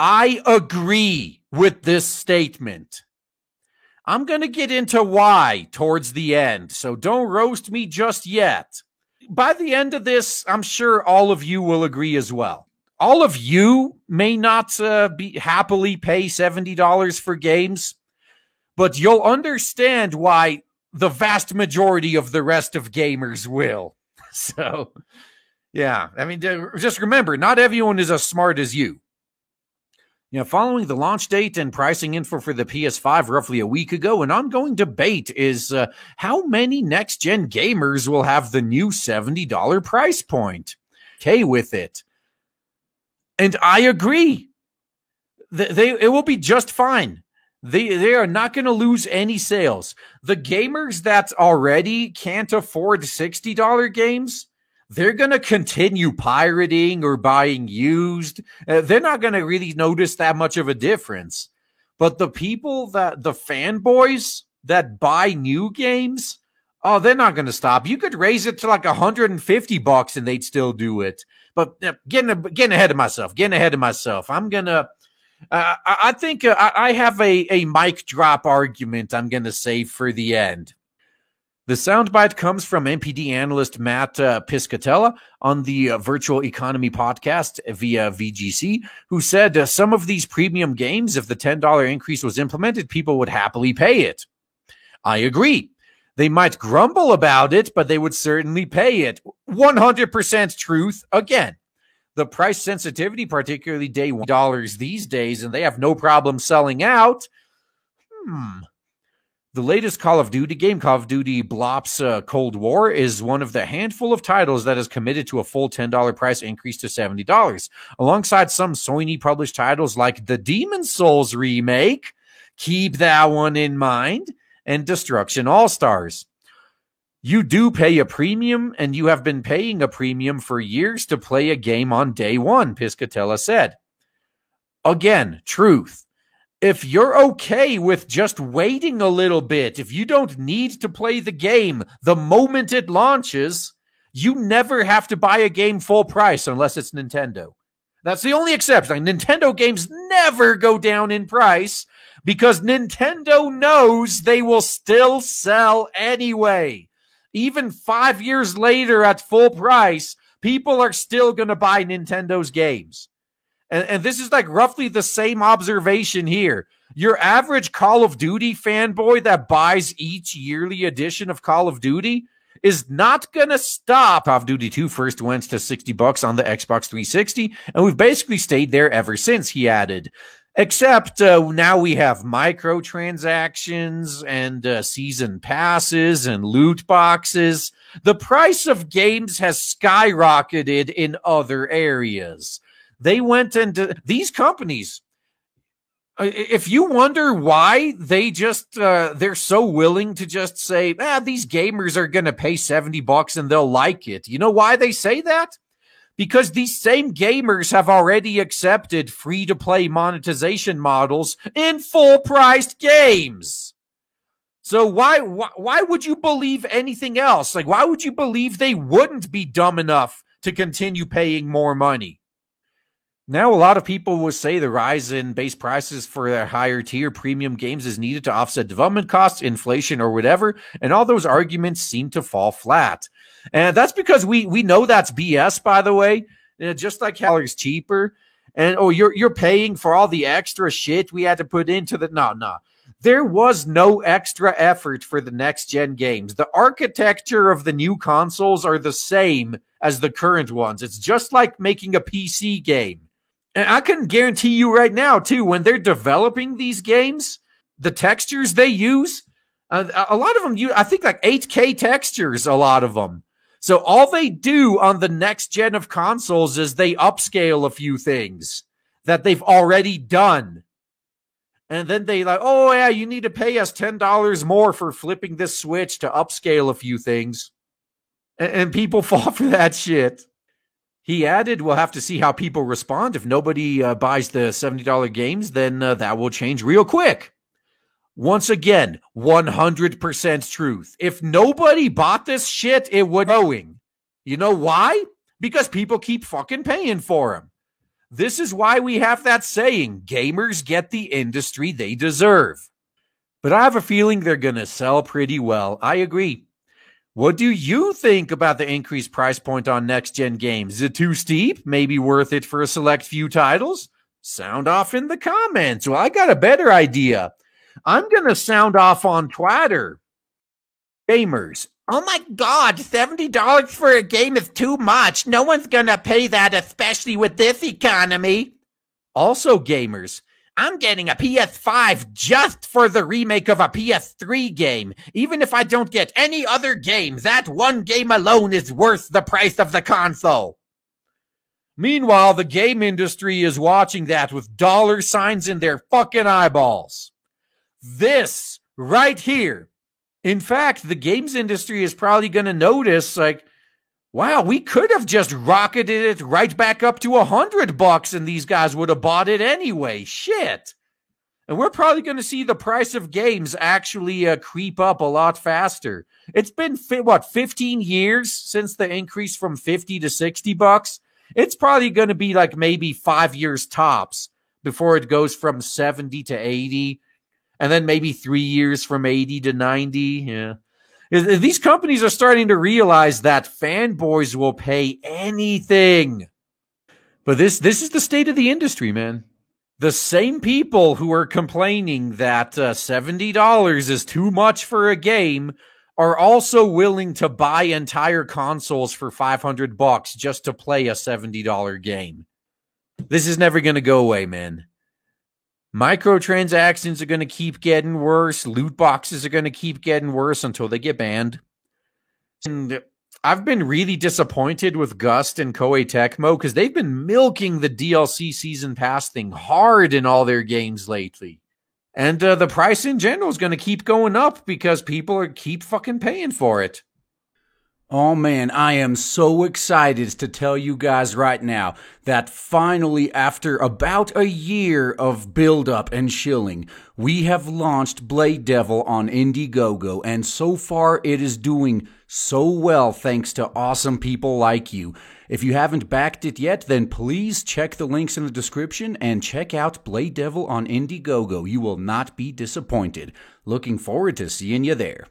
I agree with this statement. I'm going to get into why towards the end, so don't roast me just yet. By the end of this, I'm sure all of you will agree as well. All of you may not be happily pay $70 for games, but you'll understand why the vast majority of the rest of gamers will. So, yeah, I mean, just remember, not everyone is as smart as you. Following the launch date and pricing info for the PS5 roughly a week ago, an ongoing debate is how many next-gen gamers will have the new $70 price point. Okay with it. And I agree. It will be just fine. They are not going to lose any sales. The gamers that already can't afford $60 games, they're going to continue pirating or buying used. They're not going to really notice that much of a difference. But the people the fanboys that buy new games, oh, they're not going to stop. You could raise it to like $150 and they'd still do it. But getting ahead of myself. I'm going to, I think I have a mic drop argument I'm going to save for the end. The soundbite comes from NPD analyst Matt Piscatella on the Virtual Economy podcast via VGC, who said some of these premium games, if the $10 increase was implemented, people would happily pay it. I agree. They might grumble about it, but they would certainly pay it. 100% truth. Again, the price sensitivity, particularly day $1 these days, and they have no problem selling out. The latest Call of Duty game, Call of Duty Blops Cold War, is one of the handful of titles that is committed to a full $10 price increase to $70, alongside some Sony-published titles like the Demon's Souls remake, keep that one in mind, and Destruction All-Stars. You do pay a premium, and you have been paying a premium for years to play a game on day one, Piscatella said. Again, truth. If you're okay with just waiting a little bit, if you don't need to play the game the moment it launches, you never have to buy a game full price unless it's Nintendo. That's the only exception. Nintendo games never go down in price because Nintendo knows they will still sell anyway. Even 5 years later at full price, people are still going to buy Nintendo's games. And this is like roughly the same observation here. Your average Call of Duty fanboy that buys each yearly edition of Call of Duty is not going to stop. Call of Duty 2 first went to $60 on the Xbox 360, and we've basically stayed there ever since, he added. Except now we have microtransactions and season passes and loot boxes. The price of games has skyrocketed in other areas. They went into these companies. If you wonder why they just they're so willing to just say, these gamers are going to pay $70 and they'll like it. You know why they say that? Because these same gamers have already accepted free-to-play monetization models in full-priced games. So why would you believe anything else? Like, why would you believe they wouldn't be dumb enough to continue paying more money? Now, a lot of people will say the rise in base prices for their higher tier premium games is needed to offset development costs, inflation, or whatever, and all those arguments seem to fall flat. And that's because we know that's BS, by the way. Just like how it's cheaper, and you're paying for all the extra shit we had to put into the no. There was no extra effort for the next gen games. The architecture of the new consoles are the same as the current ones. It's just like making a PC game. And I can guarantee you right now, too, when they're developing these games, the textures they use, a lot of them use, I think, like 8K textures, a lot of them. So all they do on the next gen of consoles is they upscale a few things that they've already done. And then they like, oh, yeah, you need to pay us $10 more for flipping this switch to upscale a few things. And people fall for that shit. He added, we'll have to see how people respond. If nobody buys the $70 games, then that will change real quick. Once again, 100% truth. If nobody bought this shit, it would be going. You know why? Because people keep fucking paying for them. This is why we have that saying, gamers get the industry they deserve. But I have a feeling they're going to sell pretty well. I agree. What do you think about the increased price point on next-gen games? Is it too steep? Maybe worth it for a select few titles? Sound off in the comments. Well, I got a better idea. I'm going to sound off on Twitter. Gamers. Oh my God, $70 for a game is too much. No one's going to pay that, especially with this economy. Also, gamers. I'm getting a PS5 just for the remake of a PS3 game. Even if I don't get any other game, that one game alone is worth the price of the console. Meanwhile, the game industry is watching that with dollar signs in their fucking eyeballs. This right here. In fact, the games industry is probably going to notice, like, wow, we could have just rocketed it right back up to $100 and these guys would have bought it anyway. Shit. And we're probably going to see the price of games actually creep up a lot faster. It's been, 15 years since the increase from $50 to $60? It's probably going to be like maybe 5 years tops before it goes from 70 to 80. And then maybe 3 years from 80 to 90. Yeah. These companies are starting to realize that fanboys will pay anything. But this is the state of the industry, man. The same people who are complaining that $70 is too much for a game are also willing to buy entire consoles for $500 just to play a $70 game. This is never going to go away, man. Microtransactions are going to keep getting worse. Loot boxes are going to keep getting worse until they get banned. And I've been really disappointed with Gust and Koei Tecmo because they've been milking the DLC season pass thing hard in all their games lately. And the price in general is going to keep going up because people keep fucking paying for it. Oh man, I am so excited to tell you guys right now that finally, after about a year of build-up and shilling, we have launched Blade Devil on Indiegogo, and so far it is doing so well thanks to awesome people like you. If you haven't backed it yet, then please check the links in the description and check out Blade Devil on Indiegogo. You will not be disappointed. Looking forward to seeing you there.